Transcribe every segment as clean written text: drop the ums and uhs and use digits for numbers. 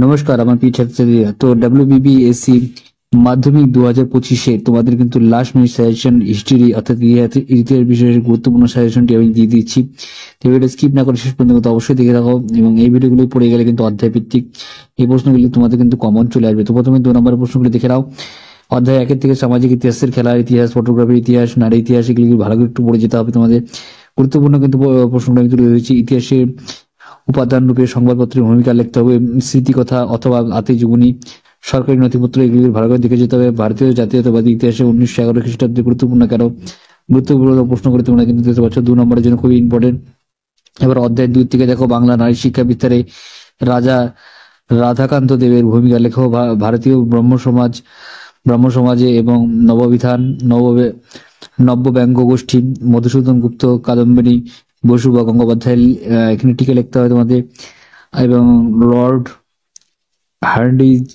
নমস্কার, আমার প্রিয় ছাত্রছাত্রীরা। তো ডাব্লিউবিবিএসসি মাধ্যমিক 2025-এ তোমাদের কিন্তু লাস্ট মিনিট সাজেশন হিস্ট্রি অর্থাৎ ইতিহাস বিষয়ের গুরুত্বপূর্ণ সাজেশনটি আমি দিয়ে দিচ্ছি। তো ভিডিও স্কিপ না করে শেষ পর্যন্ত কিন্তু অবশ্যই দেখে রাখো, এবং এই ভিডিওগুলো পড়ে গেলে কিন্তু অধ্যায় ভিত্তিক এই প্রশ্নগুলি তোমাদের কিন্তু কমন চলে আসবে। তো প্রথমে 2 নম্বরের প্রশ্নগুলি দেখে নাও। অধ্যায় 1 থেকে সামাজিক ইতিহাসের খেলার ইতিহাস, ফটোগ্রাফির ইতিহাস, নারী ইতিহাস, এগুলি ভালো করে একটু পড়ে যেতে হবে তোমাদের। গুরুত্বপূর্ণ কিন্তু প্রশ্নগুলো আমি তুলে ধরেছি। ইতিহাসের উপাদান রূপে সংবাদপত্রের ভূমিকা লিখতে হবে, স্মৃতিকথা অথবা আত্মজীবনী, সরকারি নথিপত্র, এগুলি ভালো করে দেখে যেতে হবে। ভারতীয় জাতীয়তাবাদী ইতিহাসে 1911 খ্রিস্টাব্দে গুরুত্বপূর্ণ কেন? গুরুত্বপূর্ণ প্রশ্ন করে তোমরা কিন্তু দেখতে পাচ্ছ 2 নম্বরের জন্য খুবই ইম্পর্টেন্ট। এবার অধ্যায় 2 থেকে দেখো, বাংলা নারী শিক্ষা বিস্তারে রাজা রাধাকান্ত দেবের ভূমিকা লেখো। ভারতীয় ব্রহ্ম সমাজে এবং নববিধান নব্য ব্যঙ্গ গোষ্ঠী, মধুসূদন গুপ্ত, কাদম্বিনী, বসু বা গঙ্গোপাধ্যায়, এখানে টিকে লিখতে হবে তোমাদের। এবং লর্ড হার্ডিঞ্জ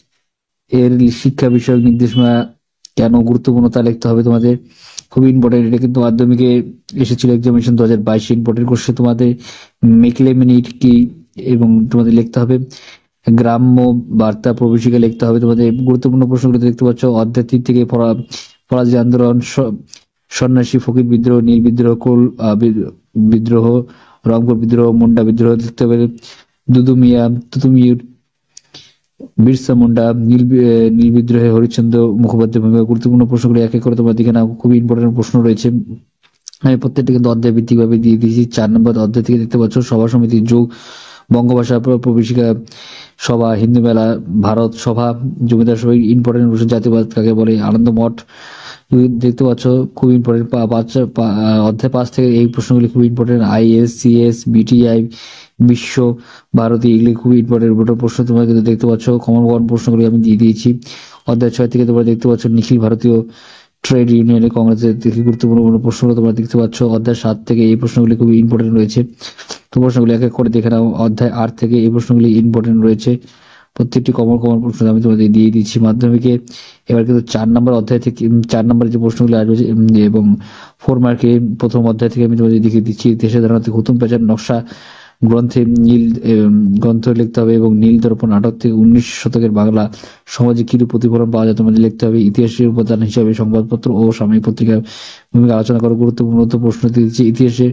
এর শিক্ষা বিষয়ক নির্দেশনা কেন গুরুত্বপূর্ণ তা লিখতে হবে তোমাদের, খুবই ইম্পর্টেন্ট। এটা কিন্তু মাধ্যমিকে এসেছিল এক্সামিনেশন 2022 ইম্পর্টেন্ট কোশ্চেন তোমাদের। মেকলেমিনিট কি এবং তোমাদের লিখতে হবে। গ্রাম্য বার্তা প্রবেশিকা লিখতে হবে তোমাদের। গুরুত্বপূর্ণ প্রশ্নগুলো দেখতে পাচ্ছ। অধ্যায় 3 থেকে ফরাজি আন্দোলন, সন্ন্যাসী ফকির বিদ্রোহ, নীল বিদ্রোহ, কোল বিদ্রোহ, রংপুর বিদ্রোহ, মুন্ডা বিদ্রোহ দেখতে হবে। তুতুমির, বিরসা মুন্ডা, নীল বিদ্রোহে হরিশ্চন্দ্র মুখোপাধ্যায় ভূমিকা। গুরুত্বপূর্ণ প্রশ্নগুলো এক এক করে তোমার দিকে না, খুবই ইম্পর্টেন্ট প্রশ্ন রয়েছে। আমি প্রত্যেকটা কিন্তু অধ্যায় ভিত্তিক ভাবে দিয়ে দিয়েছি। 4 নম্বর অধ্যায় থেকে দেখতে পাচ্ছ সভা সমিতির যোগ, বঙ্গভাষা প্রবেশিকা, সভা, হিন্দু মেলা, ভারত সভা, জমিদার সভা, ইম্পর্টেন্ট প্রশ্ন। জাতীয়বাদ কাকে বলে? আনন্দ মঠ দেখতে পাচ্ছ, খুব ইম্পর্টেন্ট। অধ্যায় 5 থেকে এই প্রশ্নগুলি খুব ইম্পর্টেন্ট। ISCS, BTI, বিশ্ব ভারতী, এগুলি খুব ইম্পর্টেন্ট প্রশ্ন তোমরা কিন্তু দেখতে পাচ্ছ। কমন প্রশ্নগুলি আমি দিয়ে দিয়েছি। অধ্যায় 6 থেকে তোমরা দেখতে পাচ্ছ নিখিল ভারতীয় ট্রেড ইউনিয়নের কংগ্রেসের থেকে গুরুত্বপূর্ণ প্রশ্নগুলো তোমরা দেখতে পাচ্ছ। অধ্যায় 7 থেকে এই প্রশ্নগুলি খুবই ইম্পর্টেন্ট রয়েছে। তো প্রশ্নগুলি এক এক করে দেখে নাও। অধ্যায় 8 থেকে এই প্রশ্নগুলি ইম্পর্টেন্ট রয়েছে। প্রত্যেকটি কমন প্রশ্ন আমি তোমাদের দিয়ে দিচ্ছি মাধ্যমিকে। এবার কিন্তু 4 নম্বর অধ্যায় থেকে 4 নম্বরের যে প্রশ্নগুলি আসবে এবং 4 মার্কে প্রথম অধ্যায় থেকে আমি তোমাদের দেখিয়ে দিচ্ছি। দেশের ধারণাতে হুতুম প্যাঁচার নকশা গ্রন্থে গ্রন্থ লিখতে হবে, এবং নীল দর্পণ নাটক থেকে 19 শতকের বাংলা সমাজে কিরূপ প্রতিফলন পাওয়া যায় তোমাদের লিখতে হবে। ইতিহাসের উপাদান হিসাবে সংবাদপত্র ও সাময়িক পত্রিকার ভূমিকা আলোচনা করো। গুরুত্বপূর্ণ প্রশ্ন দিয়েছি। ইতিহাসের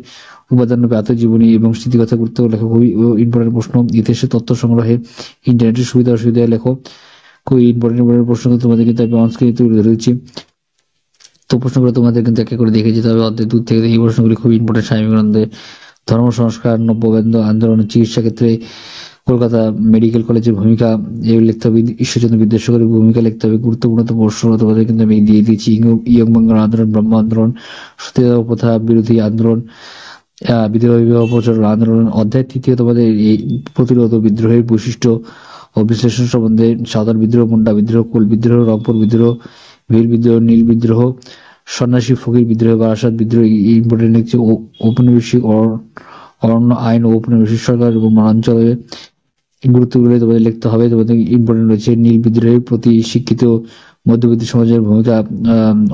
উপাদান রূপে আত্মজীবনী এবং স্মৃতিকথা গুরুত্ব লেখো, খুবই ইম্পর্টেন্ট প্রশ্ন। ইতিহাসের তথ্য সংগ্রহে ইন্টারনেটের সুবিধা অসুবিধা লেখো, খুবই ইম্পর্টেন্ট প্রশ্ন তোমাদের কিন্তু আমি অনস্ক্রিনে তুলে ধরেছি। তো প্রশ্নগুলো তোমাদের কিন্তু এক এক করে দেখে যেতে হবে। অধ্যায় 2 থেকে এই প্রশ্নগুলি খুবই ইম্পর্টেন্ট। স্বামী বিবেকানন্দের ধর্ম সংস্কার, নব্যবেন্দ্র আন্দোলন, চিকিৎসা ক্ষেত্রে কলকাতা মেডিকেল কলেজের ভূমিকা এগুলো লিখতে হবে। ঈশ্বরচন্দ্র বিদ্যাসাগরের ভূমিকা লিখতে হবে। গুরুত্বপূর্ণ প্রশ্ন তোমাদের কিন্তু আমি দিয়ে দিয়েছি। ইয়ং বেঙ্গল আন্দোলন, ব্রহ্ম আন্দোলন, সতীদাহ প্রথা বিরোধী আন্দোলন, বিধবা বিবাহ প্রচার আন্দোলন। অধ্যায় 3 থেকে তোমাদের এই প্রতিরোধ বিদ্রোহের বৈশিষ্ট্য ও বিশ্লেষণ সম্বন্ধে সাঁওতাল বিদ্রোহ, মুন্ডা বিদ্রোহ, কোল বিদ্রোহ, রংপুর বিদ্রোহ, ভীর বিদ্রোহ, নীল বিদ্রোহ, সন্ন্যাসী ফকির বিদ্রোহ, বারাসাত বিদ্রোহ, ইম্পর্টেন্ট লিখছে। ঔপনিবেশিক অরণ্য আইন ও ঔপনিবেশিক সরকার এবং বনাঞ্চলে গুরুত্বগুলো তোমাদের লিখতে হবে। তোমাদের ইম্পর্টেন্ট রয়েছে। নীল বিদ্রোহের প্রতি শিক্ষিত মধ্যবিত্ত সমাজের ভূমিকা।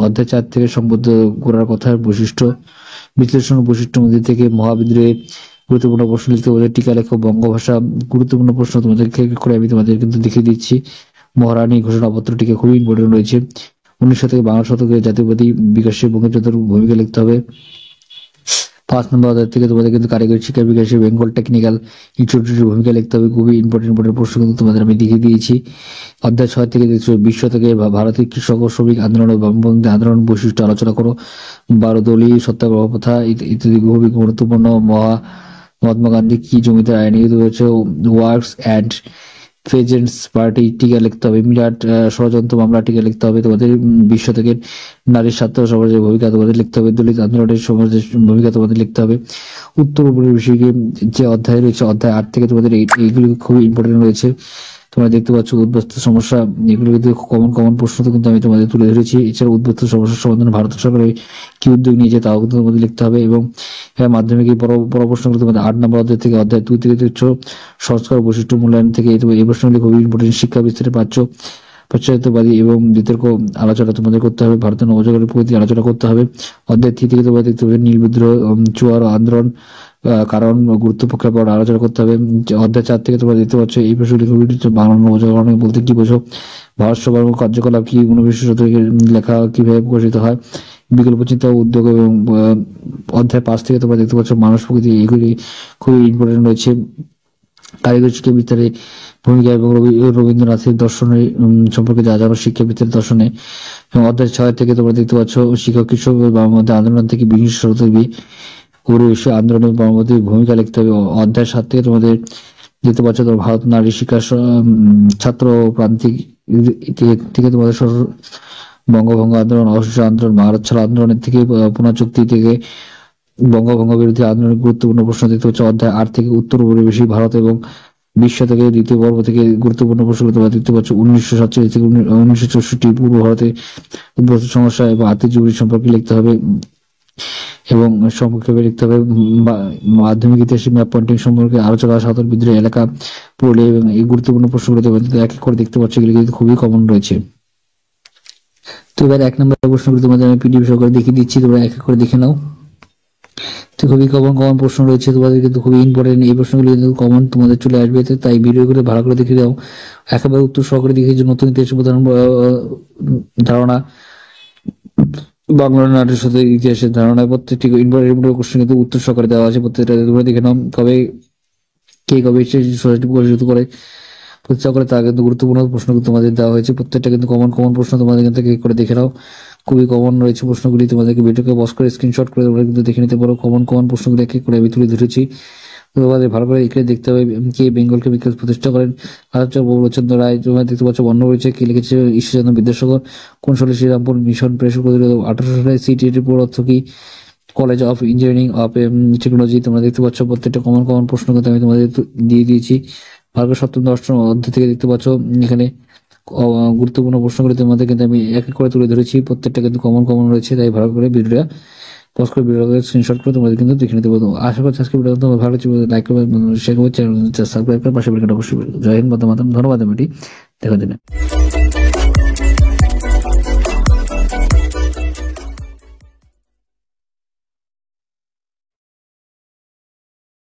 অধ্যায় 4 থেকে সম্বদ্ধ করার কথার বৈশিষ্ট্য, বিশ্লেষণ ও বৈশিষ্ট্য মধ্যে থেকে মহাবিদ্রোহের গুরুত্বপূর্ণ প্রশ্ন লিখতে হবে। টিকা লেখো। বঙ্গভাষা গুরুত্বপূর্ণ প্রশ্ন তোমাদের করে আমি তোমাদের কিন্তু দেখিয়ে দিচ্ছি। মহারানী ঘোষণাপত্রটিকে খুবই ইম্পর্টেন্ট রয়েছে। 19 শতকে বাংলা শতকের জাতীয়বাদী বিকাশে বঙ্কিমচন্দ্রের ভূমিকা লিখতে হবে। 5 নম্বর অধ্যায় থেকে তোমাদের কিন্তু কারিগরি শিক্ষা বিকাশে বেঙ্গল টেকনিক্যাল ইনস্টিটিউটের ভূমিকা লিখতে হবে। খুবই ইম্পর্টেন্ট প্রশ্ন কিন্তু তোমাদের আমি দেখিয়ে দিয়েছি। অধ্যায় 6 থেকে 20 শতকে ভারতের কৃষক ও শ্রমিক আন্দোলন ও বামপন্থী আন্দোলন বৈশিষ্ট্য আলোচনা করো। 12 দলীয় সত্যাগ্রহ প্রথা ইত্যাদি খুবই গুরুত্বপূর্ণ। মহাত্মা গান্ধী কি জমিদার আইন হয়েছে। ওয়ার্কস অ্যান্ড পেজেন্টস পার্টি টিকা লিখতে হবে। বিরাট ষড়যন্ত্র মামলা টিকা লিখতে হবে তোমাদের। 20 শতকের নারীর স্বার্থ সমাজের ভূমিকা তোমাদের লিখতে হবে। দলিত আন্দোলনের সমাজের ভূমিকা তোমাদের লিখতে হবে। উত্তর উপনিবেশিক যে অধ্যায় রয়েছে অধ্যায় 8 থেকে তোমাদের এইগুলি খুবই ইম্পর্টেন্ট রয়েছে। তোমরা দেখতে পাচ্ছ উদ্বাস্তু সমস্যা, এগুলো কিন্তু কমন প্রশ্ন তো কিন্তু আমি তোমাদের তুলে ধরেছি। এছাড়া উদ্বাস্তু সমস্যার সমাধানে ভারত সরকারের কি উদ্যোগ নিয়েছে তাও কিন্তু তোমাদের লিখতে হবে। এবং মাধ্যমিক বড় প্রশ্নগুলো তোমাদের 8 নম্বর অধ্যায় থেকে অধ্যায় 2 থেকে দেখছো সংস্কার বৈশিষ্ট্য মূল্যায়ন থেকে এই প্রশ্নগুলি খুবই ইম্পর্টেন্ট। শিক্ষা বিস্তারে পাচ্ছ পাশ্চাত্যবাদী এবং বিতর্ক আলোচনা তোমাদের করতে হবে। ভারতের নবজাগরণের প্রতি আলোচনা করতে হবে। অধ্যায় 3 থেকে তোমরা দেখতে পাবে নীল বিদ্রোহ, চুয়ার আন্দোলন, কারণ গুরুত্ব প্রেক্ষাপট আলোচনা করতে হবে। অধ্যায় 4 থেকে তোমরা দেখতে পাচ্ছ এই প্রশ্নটি খুবই বাংলা নবজাগরণ বলতে কি বোঝো, ভারত সভার কার্যকলাপ কি, ঊনবিংশ শতকের লেখা কিভাবে প্রকাশিত হয়, বিকল্প চিন্তা ও উদ্যোগ এবং অধ্যায় 5 থেকে তোমরা দেখতে পাচ্ছ মানুষ প্রকৃতি, এগুলি খুবই ইম্পর্টেন্ট রয়েছে। কারিগরি শিক্ষা বিস্তারে ভূমিকা এবং রবীন্দ্রনাথের দর্শনের সম্পর্কে যা জানো শিক্ষা বিস্তারের দর্শনে। এবং অধ্যায় 6 থেকে তোমরা দেখতে পাচ্ছ শিক্ষক কৃষক মধ্যে আন্দোলন থেকে বিংশ শতাব্দী পরিবেশ আন্দোলনে মধ্যে ভূমিকা লিখতে হবে। অধ্যায় 7 থেকে তোমাদের দেখতে পাচ্ছ তোমার ভারত নারী শিক্ষা ছাত্র প্রান্তিক থেকে তোমাদের বঙ্গভঙ্গ আন্দোলন, অসহযোগ আন্দোলন, ভারত ছাড়া আন্দোলনের থেকে পুনঃ চুক্তি থেকে বঙ্গভঙ্গ বিরোধী আন্দোলনের গুরুত্বপূর্ণ প্রশ্ন দেখতে হচ্ছে। অধ্যায় 8 থেকে উত্তর পরিবেশী ভারত এবং বিশ্ব থেকে দ্বিতীয় পর্ব থেকে গুরুত্বপূর্ণ প্রশ্ন তোমরা দেখতে পাচ্ছ। 1947 থেকে 1964 পূর্ব ভারতে উদ্ভূত সমস্যা এবং আর্থিক জরুরি সম্পর্কে লিখতে হবে এবং সংক্ষেপে লিখতে হবে। মাধ্যমিক ইতিহাসে ম্যাপ পয়েন্টিং সম্পর্কে আলোচনা, সাঁওতাল বিদ্রোহ এলাকা পড়লে এবং এই গুরুত্বপূর্ণ প্রশ্নগুলো তোমরা এক এক করে দেখতে পাচ্ছ, এগুলো কিন্তু খুবই কমন রয়েছে। তো এবার 1 নম্বর প্রশ্নগুলো তোমাদের আমি পিডিএফ সহকারে দেখিয়ে দিচ্ছি, তোমরা এক এক করে দেখে নাও। তো খুবই কমন প্রশ্ন রয়েছে তোমাদের, কিন্তু খুবই ইম্পর্টেন্ট। এই প্রশ্নগুলো কিন্তু কমন তোমাদের চলে আসবে, তাই ভিডিও করে ভালো করে দেখে দাও। একেবারে উত্তর সহকারে দেখে যে নতুন ইতিহাস ধারণা, বাংলা নাটের সাথে ইতিহাসের ধারণা, প্রত্যেকটি ইম্পর্টেন্ট কোশ্চেন কিন্তু উত্তর সহকারে দেওয়া আছে। প্রত্যেকটা তোমরা দেখে নাও। কবে সোসাইটি প্রকাশিত করে প্রতিষ্ঠা করে তা কিন্তু গুরুত্বপূর্ণ প্রশ্ন তোমাদের দেওয়া হয়েছে। প্রত্যেকটা কিন্তু কমন প্রশ্ন তোমাদের কিন্তু করে দেখে নাও। খুবই কমন রয়েছে প্রশ্নগুলি, তোমাদেরকে ভিডিওকে পজ করে স্ক্রিনশট করে তোমরা কিন্তু দেখে নিতে পারো। কমন প্রশ্নগুলি এক এক করে আমি তুলে ধরেছি, তোমাদের ভালো করে এখানে দেখতে হবে। কে বেঙ্গল কেমিক্যালস প্রতিষ্ঠা করেন? আচার্য প্রফুল্লচন্দ্র রায়। তোমরা দেখতে পাচ্ছ বর্ণ রয়েছে। কে লিখেছে? ঈশ্বরচন্দ্র বিদ্যাসাগর। কোন সালে শ্রীরামপুর মিশন প্রেস প্রতিরোধ? 1800 সালে। সিটিটি পুরো অর্থ কি? College of engineering of technology. তোমরা দেখতে পাচ্ছ প্রত্যেকটা কমন প্রশ্ন কিন্তু আমি তোমাদের দিয়ে দিয়েছি। ভারতের 7ম 8ম অধ্যায় থেকে দেখতে পাচ্ছ এখানে গুরুত্বপূর্ণ প্রশ্নগুলি তোমাদের কিন্তু আমি এক এক করে তুলে ধরেছি। প্রত্যেকটা কিন্তু কমন রয়েছে, তাই ভালো করে ভিডিওটা পজ করে ভিডিওটা স্ক্রিনশট করে তোমাদের কিন্তু দেখে নিতে পারবো। আশা করছি আজকে ভিডিও তোমার ভালো লাগছে, লাইক করবে, শেয়ার করবে, চ্যানেল সাবস্ক্রাইব করে পাশে বেল আইকনটা অবশ্যই। জয় হিন্দ, বন্দে মাতরম। ধন্যবাদ ভিডিওটি দেখার জন্য।